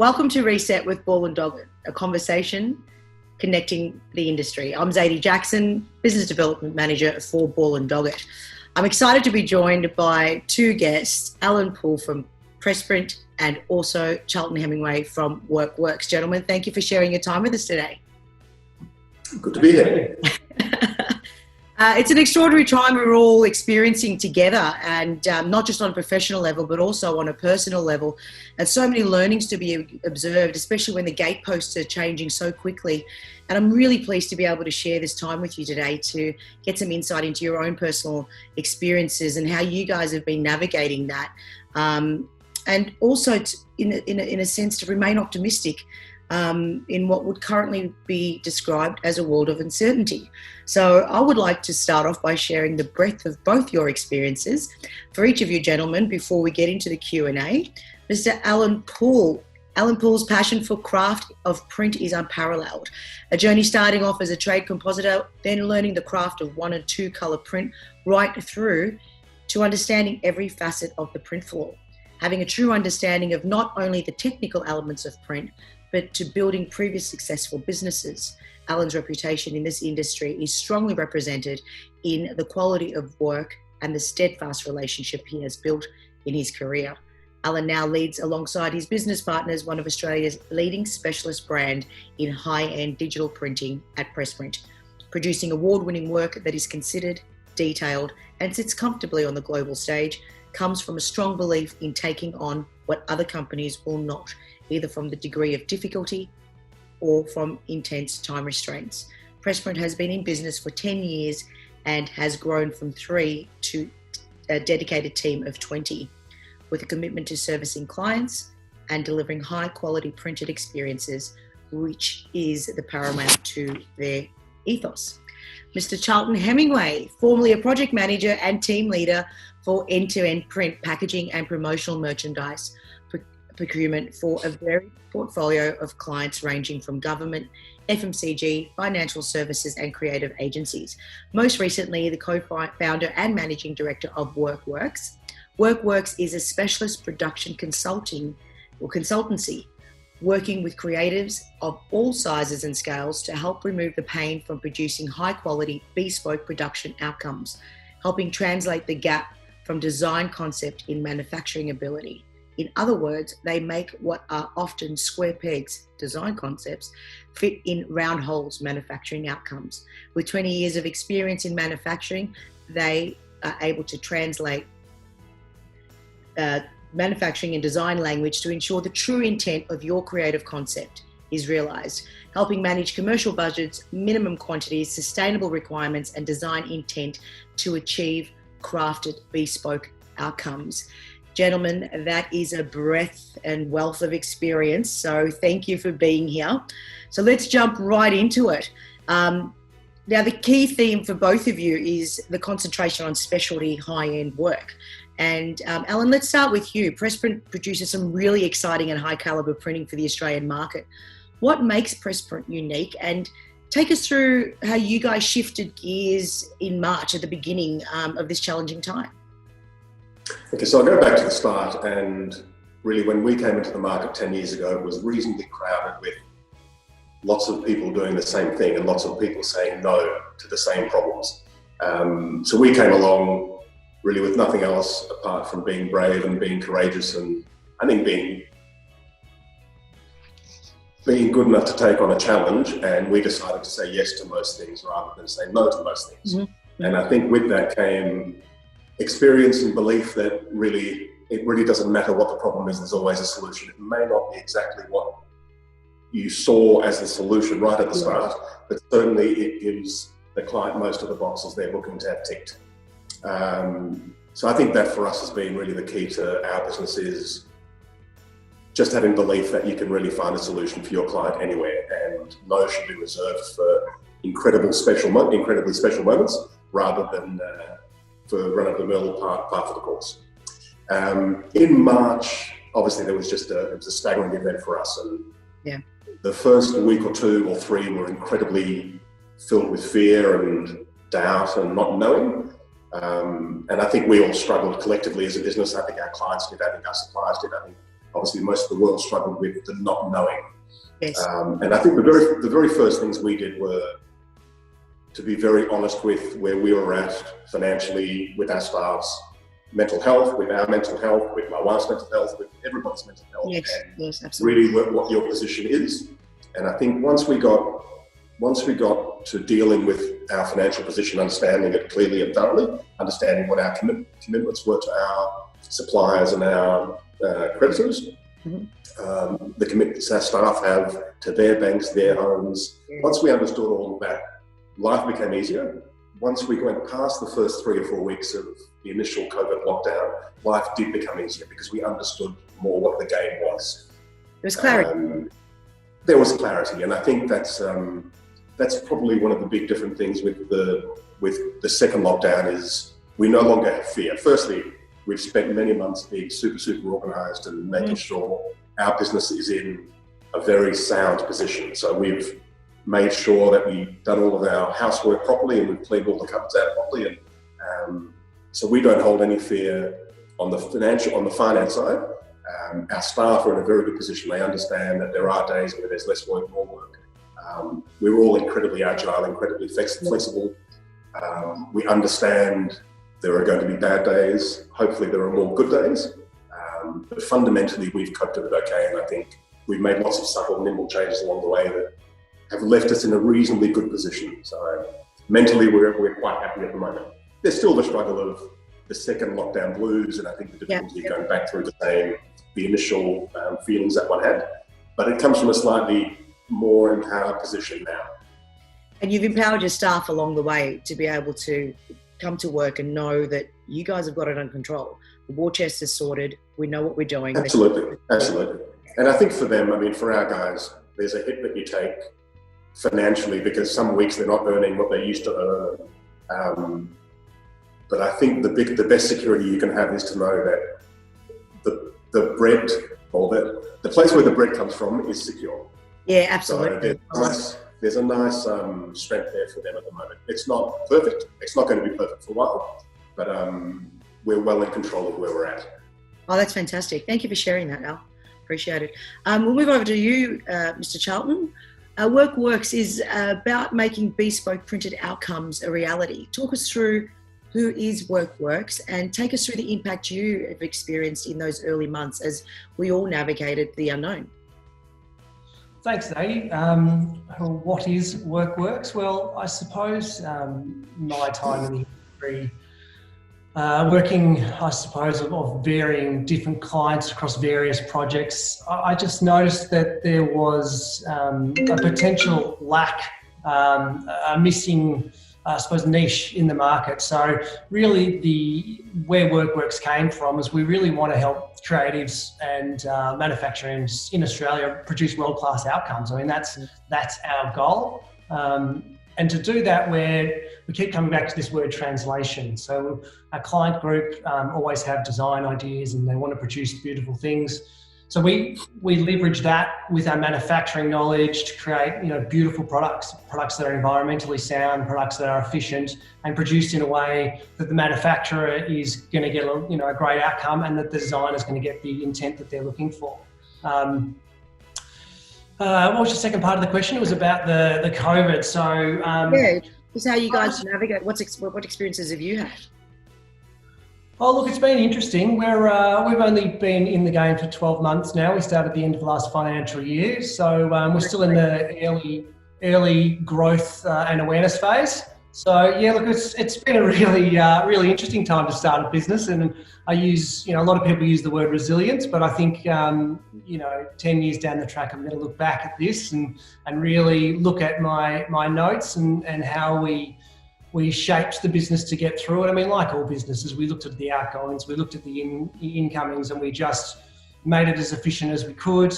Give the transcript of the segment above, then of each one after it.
Welcome to Reset with Ball Doggett, a conversation connecting the industry. I'm Zadie Jackson, Business Development Manager for Ball Doggett. I'm excited to be joined by two guests, Allain from Pressprint and also Charlton Hemingway from Workworks. Gentlemen, thank you for sharing your time with us today. Good to be here. It's an extraordinary time we're all experiencing together, and not just on a professional level, but also on a personal level. And so many learnings to be observed, especially when the gateposts are changing so quickly. And I'm really pleased to be able to share this time with you today to get some insight into your own personal experiences and how you guys have been navigating that. And also, in a sense, to remain optimistic in what would currently be described as a world of uncertainty. So I would like to start off by sharing the breadth of both your experiences for each of you gentlemen before we get into the Q&A. Mr. Allain. Allain's passion for craft of print is unparalleled. A journey starting off as a trade compositor, then learning the craft of 1 and 2 colour print right through to understanding every facet of the print floor. Having a true understanding of not only the technical elements of print, but to building previous successful businesses. Allain's reputation in this industry is strongly represented in the quality of work and the steadfast relationship he has built in his career. Allain now leads alongside his business partners one of Australia's leading specialist brand in high-end digital printing at Pressprint, producing award-winning work that is considered, detailed, and sits comfortably on the global stage, comes from a strong belief in taking on what other companies will not, either from the degree of difficulty or from intense time restraints. Pressprint has been in business for 10 years and has grown from 3 to a dedicated team of 20, with a commitment to servicing clients and delivering high quality printed experiences, which is the paramount to their ethos. Mr. Charlton Hemingway, formerly a project manager and team leader for end-to-end print, packaging and promotional merchandise procurement for a varied portfolio of clients ranging from government, FMCG, financial services and creative agencies. Most recently, the co-founder and managing director of Workworks. Workworks is a specialist production consultancy working with creatives of all sizes and scales to help remove the pain from producing high quality bespoke production outcomes, helping translate the gap from design concept in manufacturing ability. In other words, they make what are often square pegs, design concepts, fit in round holes, manufacturing outcomes. With 20 years of experience in manufacturing, they are able to translate manufacturing and design language to ensure the true intent of your creative concept is realised, helping manage commercial budgets, minimum quantities, sustainable requirements, and design intent to achieve crafted bespoke outcomes. Gentlemen, that is a breadth and wealth of experience, so thank you for being here. So let's jump right into it. Now, the key theme for both of you is the concentration on specialty high-end work. And Allain, let's start with you. Pressprint produces some really exciting and high-caliber printing for the Australian market. What makes Pressprint unique? And take us through how you guys shifted gears in March at the beginning of this challenging time. Okay, so I'll go back to the start, and really when we came into the market 10 years ago, it was reasonably crowded with lots of people doing the same thing and lots of people saying no to the same problems. So we came along really with nothing else apart from being brave and being courageous, and I think being good enough to take on a challenge, and we decided to say yes to most things rather than say no to most things. Mm-hmm. And I think with that came experience and belief that it really doesn't matter what the problem is, there's always a solution. It may not be exactly what you saw as the solution right at the start, but certainly it gives the client most of the boxes they're looking to have ticked. So I think that for us has been really the key to our business, is just having belief that you can really find a solution for your client anywhere, and no should be reserved for incredibly special moments rather than for run-of-the-mill part of the course. In March, obviously it was a staggering event for us, and the first week or 2 or 3 were incredibly filled with fear and doubt and not knowing. And I think we all struggled collectively as a business. I think our clients did, I think our suppliers did, I think obviously most of the world struggled with, the not knowing. Yes. And I think the very first things we did were to be very honest with where we were at financially, with our staff's mental health, with our mental health, with my wife's mental health, with everybody's mental health. Yes, and yes, absolutely. really what your position is. And I think once we got to dealing with our financial position, understanding it clearly and thoroughly, understanding what our commitments were to our suppliers and our creditors, the commitments our staff have to their banks, their homes. Once we understood all of that, life became easier. Once we went past the first 3 or 4 weeks of the initial COVID lockdown, life did become easier because we understood more what the game was. There was clarity. There was clarity, and I think that's probably one of the big different things with the second lockdown is we no longer have fear. Firstly, we've spent many months being super organised and making sure our business is in a very sound position. So we've made sure that we've done all of our housework properly and we've cleaned all the cupboards out properly, and so we don't hold any fear on the finance side. Our staff are in a very good position. They understand that there are days where there's less work, more work. We're all incredibly agile, incredibly flexible. We understand there are going to be bad days. Hopefully there are more good days. But fundamentally, we've coped with it okay. And I think we've made lots of subtle, nimble changes along the way that have left us in a reasonably good position. So mentally, we're quite happy at the moment. There's still the struggle of the second lockdown blues, and I think the difficulty of going back through the initial feelings that one had. But it comes from a slightly more empowered position now. And you've empowered your staff along the way to be able to come to work and know that you guys have got it under control. The war chest is sorted. We know what we're doing. Absolutely. And I think for them, I mean, for our guys, there's a hit that you take financially because some weeks they're not earning what they used to earn. But I think the best security you can have is to know that the bread, or the place where the bread comes from, is secure. Yeah, absolutely. So there's a nice strength there for them at the moment. It's not perfect. It's not going to be perfect for a while, but we're well in control of where we're at. Oh, that's fantastic. Thank you for sharing that, Al. Appreciate it. We'll move over to you, Mr. Charlton. Workworks is about making bespoke printed outcomes a reality. Talk us through who is Workworks and take us through the impact you have experienced in those early months as we all navigated the unknown. Thanks, Adi. What is Workworks? Well, I suppose my time in the industry, working, I suppose, of varying different clients across various projects, I just noticed that there was a potential lack, a missing, I suppose, niche in the market. So really where Workworks came from is we really want to help creatives and manufacturers in Australia produce world-class outcomes. I mean, that's our goal. And to do that, we keep coming back to this word translation. So our client group always have design ideas and they want to produce beautiful things. So we leverage that with our manufacturing knowledge to create, beautiful products that are environmentally sound, products that are efficient and produced in a way that the manufacturer is going to get a great outcome and that the designer is going to get the intent that they're looking for. What was the second part of the question? It was about the COVID. So just how you guys navigate. What experiences have you had? Oh, look, it's been interesting. We've only been in the game for 12 months now. We started at the end of last financial year. So we're still in the early growth and awareness phase. So yeah, look, it's been a really interesting time to start a business. And I use, a lot of people use the word resilience, but I think, 10 years down the track, I'm going to look back at this and really look at my notes and how we shaped the business to get through it. I mean, like all businesses, we looked at the outgoings, we looked at the incomings, and we just made it as efficient as we could.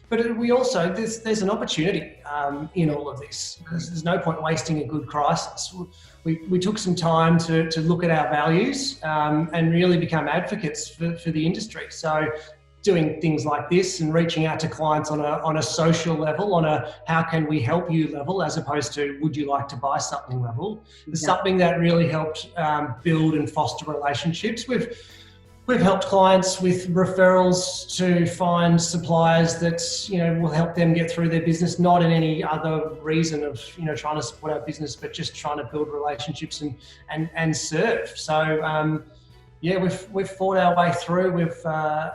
But we also, there's an opportunity in all of this, because there's no point wasting a good crisis. We took some time to look at our values and really become advocates for the industry. So doing things like this and reaching out to clients on a social level, on a how can we help you level, as opposed to would you like to buy something level, is something that really helped build and foster relationships. We've helped clients with referrals to find suppliers that, will help them get through their business, not in any other reason of, trying to support our business, but just trying to build relationships and serve. So, we've fought our way through. We've, had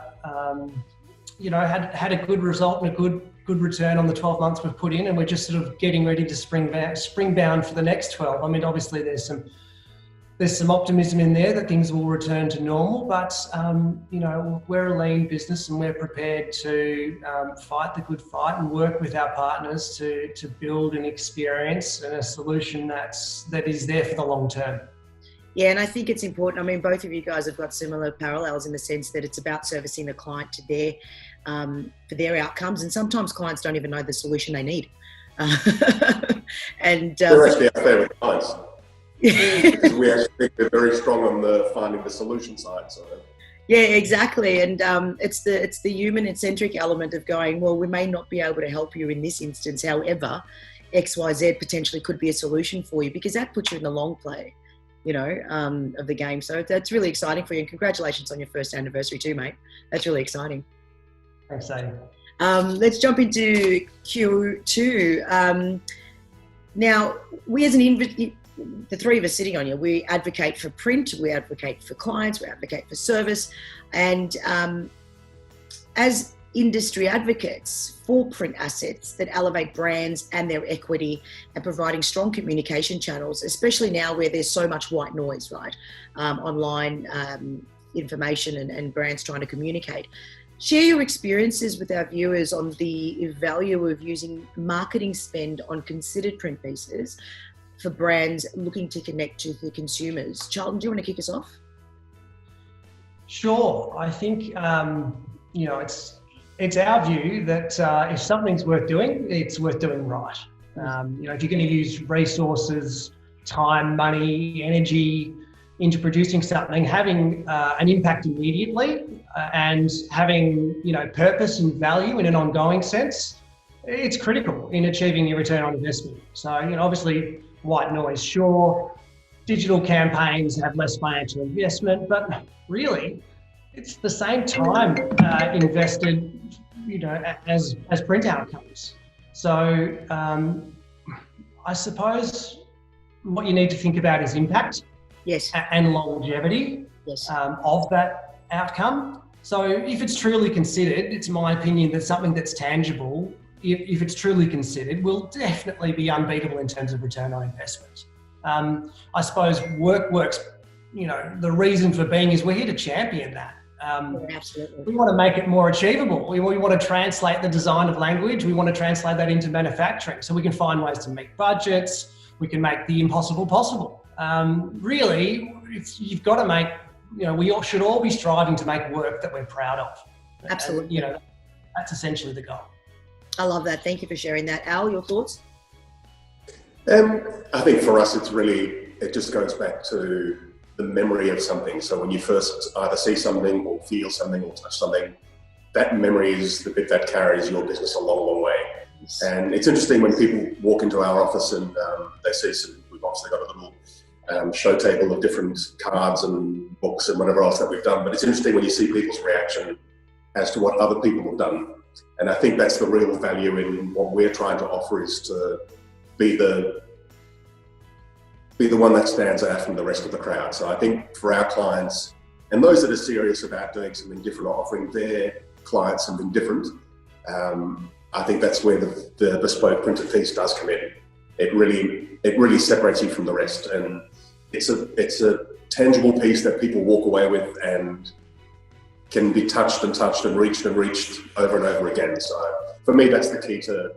a good result and a good return on the 12 months we've put in, and we're just sort of getting ready to springbound for the next 12. I mean, obviously there's some optimism in there that things will return to normal, but we're a lean business and we're prepared to fight the good fight and work with our partners to build an experience and a solution that is there for the long term. Yeah, and I think it's important. I mean, both of you guys have got similar parallels in the sense that it's about servicing the client to for their outcomes, and sometimes clients don't even know the solution they need. We're actually our favourite clients. We actually think we're very strong on the finding the solution side. So. Yeah, exactly. And it's the human-centric element of going, well, we may not be able to help you in this instance. However, XYZ potentially could be a solution for you, because that puts you in the long play, of the game. So that's really exciting for you. And congratulations on your first anniversary too, mate. That's really exciting. Thanks, Sadie. Let's jump into Q2. Now, we as the three of us sitting on here, we advocate for print, we advocate for clients, we advocate for service. And as industry advocates for print assets that elevate brands and their equity and providing strong communication channels, especially now where there's so much white noise, right? Online information and brands trying to communicate. Share your experiences with our viewers on the value of using marketing spend on considered print pieces for brands looking to connect to the consumers. Charlton, do you want to kick us off? Sure. I think, it's our view that if something's worth doing, it's worth doing right. If you're going to use resources, time, money, energy into producing something, having an impact immediately and having, purpose and value in an ongoing sense, it's critical in achieving your return on investment. So, obviously, white noise, sure. Digital campaigns have less financial investment, but really, it's the same time invested, as print outcomes. So, I suppose what you need to think about is impact. Yes. And longevity. Yes. Of that outcome. So, if it's truly considered, it's my opinion that something that's tangible, if it's truly considered, will definitely be unbeatable in terms of return on investment. I suppose Workworks, the reason for being is we're here to champion that. Absolutely. We want to make it more achievable. We want to translate the design of language. We want to translate that into manufacturing so we can find ways to meet budgets. We can make the impossible possible. Really, you've got to make, we all should all be striving to make work that we're proud of. Absolutely. And, that's essentially the goal. I love that. Thank you for sharing that. Al, your thoughts? I think for us, it just goes back to the memory of something. So when you first either see something or feel something or touch something, that memory is the bit that carries your business a long, long way. Yes. And it's interesting when people walk into our office and they see we've obviously got a little show table of different cards and books and whatever else that we've done. But it's interesting when you see people's reaction as to what other people have done. And I think that's the real value in what we're trying to offer, is to be the one that stands out from the rest of the crowd. So I think for our clients and those that are serious about doing something different or offering their clients something different, I think that's where the bespoke printed piece does come in. It really separates you from the rest, and it's a tangible piece that people walk away with and can be touched and reached over and over again. So for me, that's the key to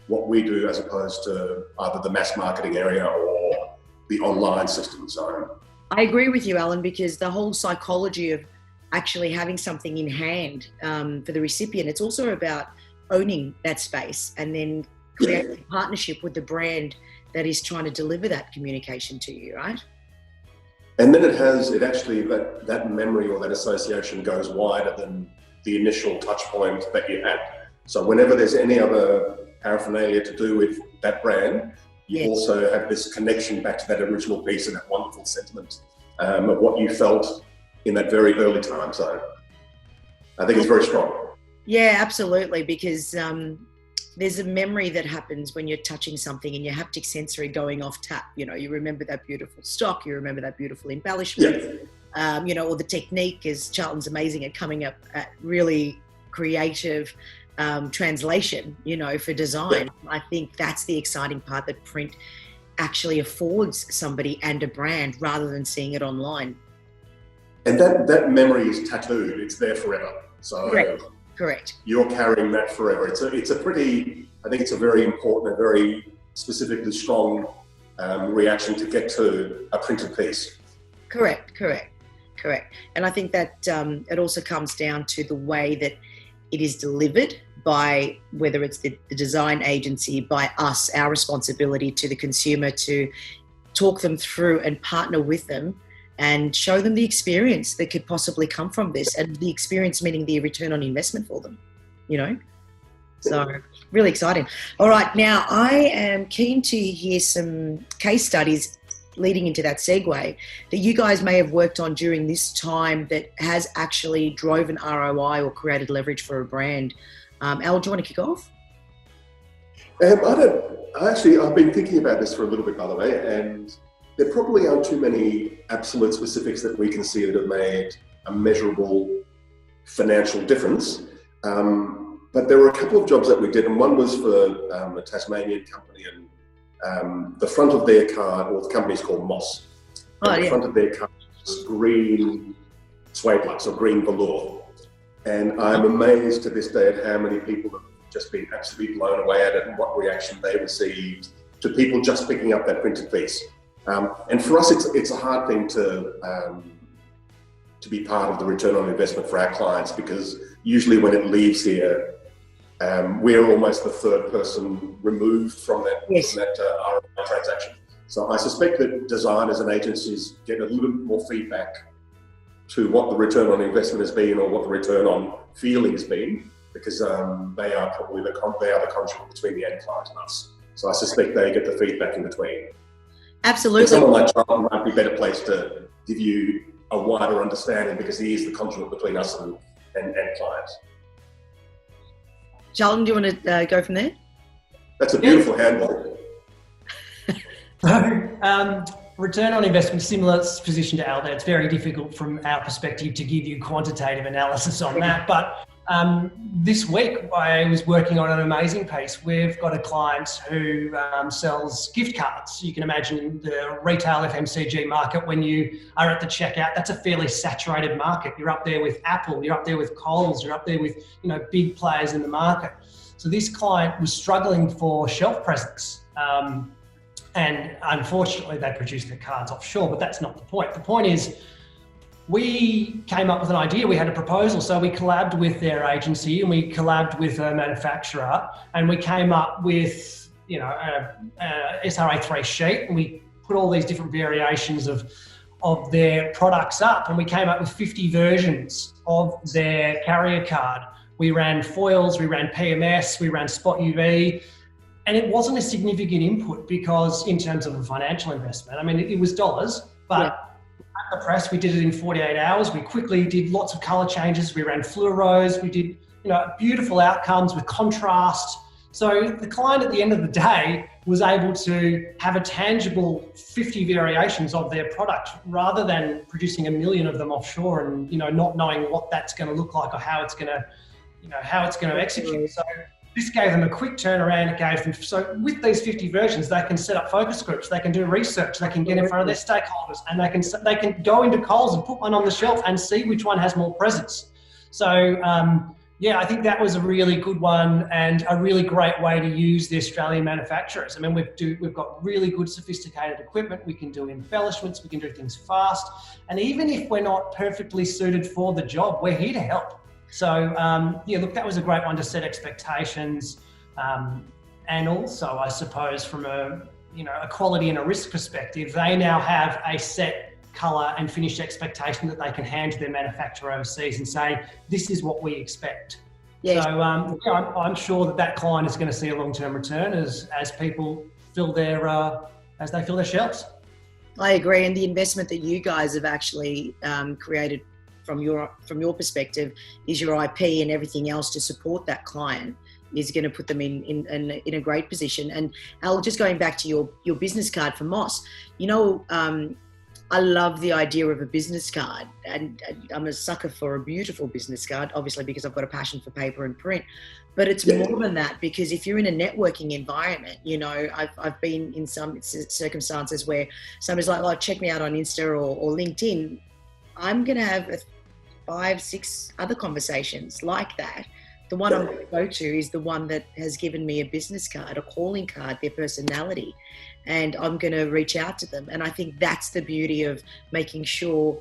what we do, as opposed to either the mass marketing area or the online system. So I agree with you, Alan, because the whole psychology of actually having something in hand for the recipient, it's also about owning that space and then creating a partnership with the brand that is trying to deliver that communication to you, right? And then that memory or that association goes wider than the initial touch point that you had. So whenever there's any other paraphernalia to do with that brand, you also have this connection back to that original piece and that wonderful sentiment of what you felt in that very early time zone. I think it's very strong. Yeah, absolutely, because there's a memory that happens when you're touching something and your haptic sensory going off tap. You know, you remember that beautiful stock, you remember that beautiful embellishment, you know, or the technique, as Charlton's amazing at coming up at really creative translation, you know, for design. Yeah. I think that's the exciting part that print actually affords somebody and a brand rather than seeing it online. And that memory is tattooed, it's there forever. So Correct. You're carrying that forever. It's a pretty, I think it's a very important, a very specifically strong reaction to get to a printed piece. Correct. And I think that it also comes down to the way that it is delivered by, whether it's the design agency, by us, our responsibility to the consumer to talk them through and partner with them and show them the experience that could possibly come from this, and the experience meaning the return on investment for them, you know? So really exciting. All right, now I am keen to hear some case studies leading into that segue that you guys may have worked on during this time that has actually drove an ROI or created leverage for a brand. Al, do you want to kick off? I've been thinking about this for a little bit, by the way, and there probably aren't too many absolute specifics that we can see that have made a measurable financial difference. But there were a couple of jobs that we did, and one was for a Tasmanian company, and the front of their card, well, the company's called Moss. The front of their card was green suede luxe or green velour. And I'm amazed to this day at how many people have just been absolutely blown away at it and what reaction they received to people just picking up that printed piece. And for us, it's a hard thing to be part of the return on investment for our clients, because usually when it leaves here, we're almost the third person removed from that ROI transaction. So I suspect that designers and agencies get a little bit more feedback to what the return on investment has been or what the return on feeling has been, because they are probably the conduit between the end client and us. So I suspect they get the feedback in between. Absolutely. And someone like Charlton might be better placed to give you a wider understanding, because he is the conduit between us and clients. Charlton, do you want to go from there? That's a beautiful handball. Return on investment, similar position to Al there. It's very difficult from our perspective to give you quantitative analysis on that. But this week I was working on an amazing piece. We've got a client who sells gift cards. You can imagine the retail FMCG market, when you are at the checkout, that's a fairly saturated market. You're up there with Apple, you're up there with Coles, you're up there with, you know, big players in the market. So this client was struggling for shelf presence. And unfortunately, they produced their cards offshore, but that's not the point. The point is, we came up with an idea. We had a proposal. So we collabed with their agency and we collabed with a manufacturer, and we came up with, you know, a SRA3 sheet, and we put all these different variations of their products up, and we came up with 50 versions of their carrier card. We ran foils, we ran PMS, we ran spot UV. And it wasn't a significant input, because in terms of a financial investment, I mean, it was dollars, but at the press, we did it in 48 hours. We quickly did lots of color changes. We ran fluoros. We did, you know, beautiful outcomes with contrast. So the client at the end of the day was able to have a tangible 50 variations of their product, rather than producing 1 million of them offshore and, you know, not knowing what that's going to look like or how it's going to, you know, how it's going to execute. So this gave them a quick turnaround. It gave them, so with these 50 versions, they can set up focus groups, they can do research, they can get in front of their stakeholders, and they can go into Coles and put one on the shelf and see which one has more presence. So yeah, I think that was a really good one, and a really great way to use the Australian manufacturers. I mean, we've got really good sophisticated equipment. We can do embellishments, we can do things fast, and even if we're not perfectly suited for the job, we're here to help. So yeah, look, that was a great one to set expectations, and also, I suppose, from a quality and a risk perspective, they now have a set colour and finished expectation that they can hand to their manufacturer overseas and say, this is what we expect. Yes. So I'm sure that client is going to see a long-term return as people fill their shelves. I agree, and the investment that you guys have actually created from your perspective is your IP and everything else to support that client is going to put them in a great position. And Al, just going back to your business card for Moss, I love the idea of a business card, and I'm a sucker for a beautiful business card, obviously because I've got a passion for paper and print, but it's more than that, because if you're in a networking environment, I've been in some circumstances where somebody's like, oh, check me out on Insta or LinkedIn. I'm going to have 5-6 other conversations like that. The one I'm going to go to is the one that has given me a business card, a calling card, their personality, and I'm going to reach out to them. And I think that's the beauty of making sure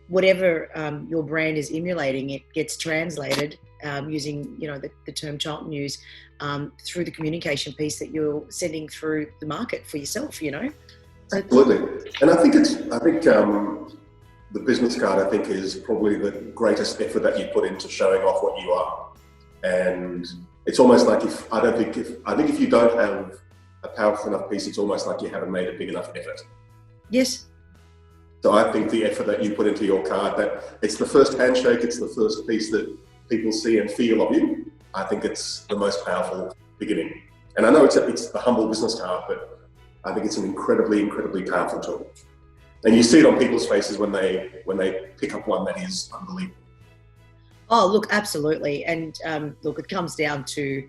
whatever your brand is emulating, it gets translated using, the term Charlton use, through the communication piece that you're sending through the market for yourself, Absolutely. And I think the business card, I think, is probably the greatest effort that you put into showing off what you are. And it's almost like I think if you don't have a powerful enough piece, it's almost like you haven't made a big enough effort. Yes. So I think the effort that you put into your card, that it's the first handshake, it's the first piece that people see and feel of you. I think it's the most powerful beginning. And I know it's the humble business card, but I think it's an incredibly, incredibly powerful tool. And you see it on people's faces when they pick up one that is unbelievable. Oh, look, absolutely. And look, it comes down to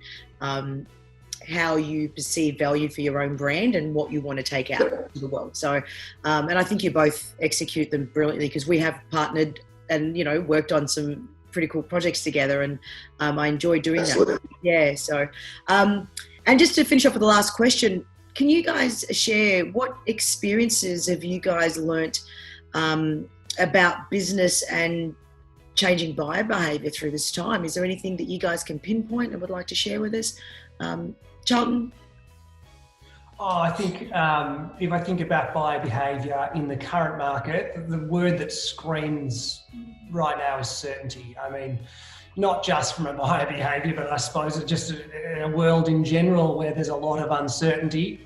how you perceive value for your own brand and what you want to take out to the world. So, and I think you both execute them brilliantly, because we have partnered and, worked on some pretty cool projects together, and I enjoy doing that. Yeah. So, and just to finish off with the last question, can you guys share what experiences have you guys learnt about business and changing buyer behaviour through this time? Is there anything that you guys can pinpoint and would like to share with us? Charlton? Oh, I think if I think about buyer behaviour in the current market, the word that screams right now is certainty. I mean, not just from a buyer behaviour, but I suppose just in a world in general where there's a lot of uncertainty.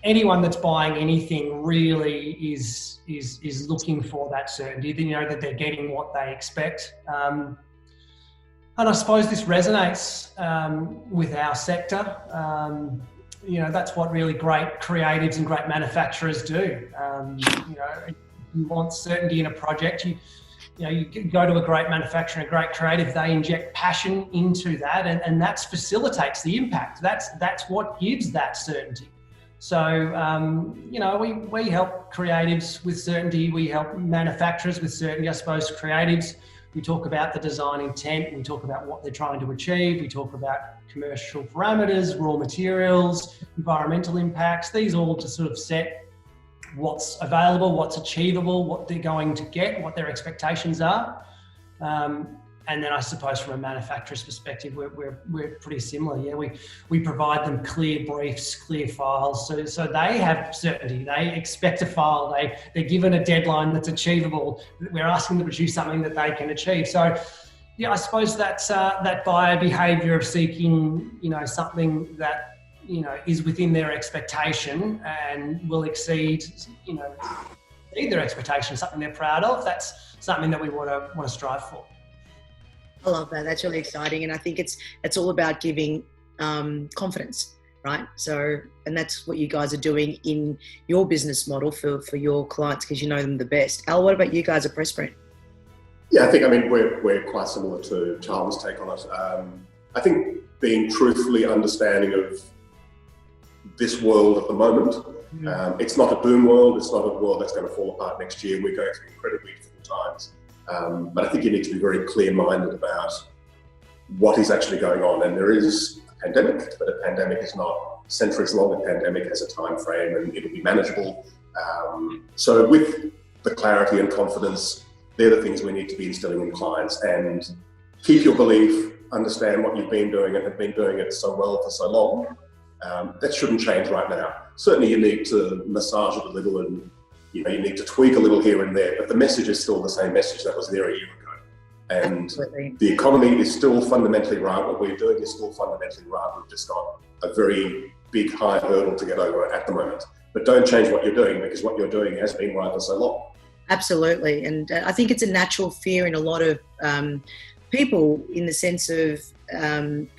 Anyone that's buying anything really is looking for that certainty. They know that they're getting what they expect. And I suppose this resonates with our sector. That's what really great creatives and great manufacturers do. You want certainty in a project. You go to a great manufacturer and a great creative, they inject passion into that, and that facilitates the impact. That's what gives that certainty. So, we help creatives with certainty. We help manufacturers with certainty. I suppose creatives, we talk about the design intent. We talk about what they're trying to achieve. We talk about commercial parameters, raw materials, environmental impacts. These all to sort of set what's available, what's achievable, what they're going to get, what their expectations are. And then I suppose from a manufacturer's perspective, we're pretty similar. Yeah, we provide them clear briefs, clear files, so they have certainty. They expect a file. They're given a deadline that's achievable. We're asking them to produce something that they can achieve. So, yeah, I suppose that's that buyer behaviour of seeking, something that is within their expectation and will exceed their expectation, something they're proud of. That's something that we want to strive for. I love that. That's really exciting. And I think it's all about giving confidence, right? So, and that's what you guys are doing in your business model for your clients, because you know them the best. Al, what about you guys at Pressprint? Yeah, we're quite similar to Charlton's take on it. I think being truthfully understanding of this world at the moment, it's not a boom world. It's not a world that's going to fall apart next year. We're going through incredibly difficult times. But I think you need to be very clear-minded about what is actually going on. And there is a pandemic, but a pandemic is not centuries long. A pandemic has a time frame and it'll be manageable. So with the clarity and confidence, they're the things we need to be instilling in clients. And keep your belief, understand what you've been doing and have been doing it so well for so long. That shouldn't change right now. Certainly you need to massage it a little and you need to tweak a little here and there, but the message is still the same message that was there a year ago. And Absolutely. The economy is still fundamentally right. What we're doing is still fundamentally right. We've just got a very big, high hurdle to get over at the moment. But don't change what you're doing, because what you're doing has been right for so long. Absolutely. And I think it's a natural fear in a lot of people, in the sense of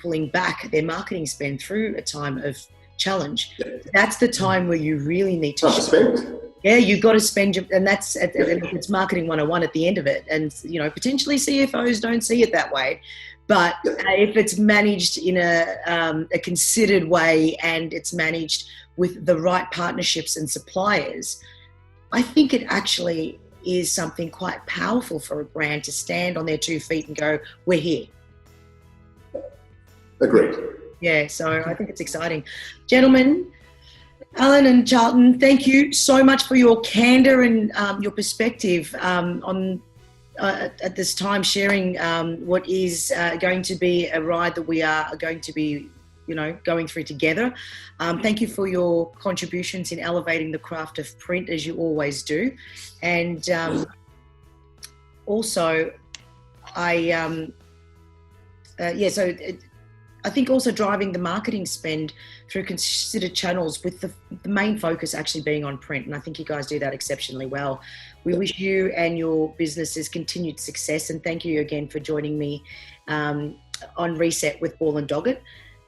pulling back their marketing spend through a time of challenge. That's the time where you really need to spend. Yeah, you've got to spend and that's it's marketing 101 at the end of it. And potentially CFOs don't see it that way, but if it's managed in a considered way, and it's managed with the right partnerships and suppliers, I think it actually is something quite powerful for a brand to stand on their 2 feet and go, we're here. Agreed. Yeah, so I think it's exciting. Gentlemen, Allain and Charlton, thank you so much for your candor and your perspective on at this time, sharing what is going to be a ride that we are going to be going through together. Thank you for your contributions in elevating the craft of print, as you always do. And also, I think also driving the marketing spend through considered channels, with the main focus actually being on print. And I think you guys do that exceptionally well. We wish you and your businesses continued success. And thank you again for joining me on Reset with Ball Doggett.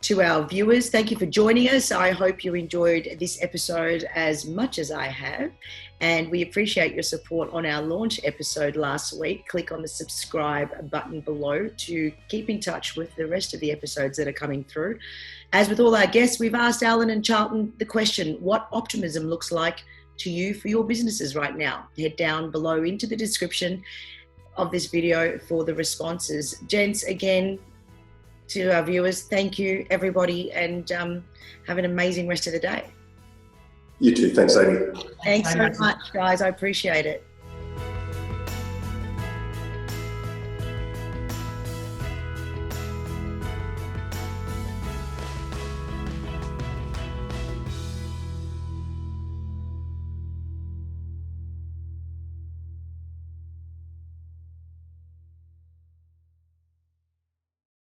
To our viewers, thank you for joining us. I hope you enjoyed this episode as much as I have, and we appreciate your support on our launch episode last week. Click on the subscribe button below to keep in touch with the rest of the episodes that are coming through. As with all our guests, we've asked Allain and Charlton the question, what optimism looks like to you for your businesses right now? Head down below into the description of this video for the responses. Gents, again, to our viewers, thank you, everybody, and have an amazing rest of the day. You too. Thanks, Amy. Thanks so much, guys. I appreciate it.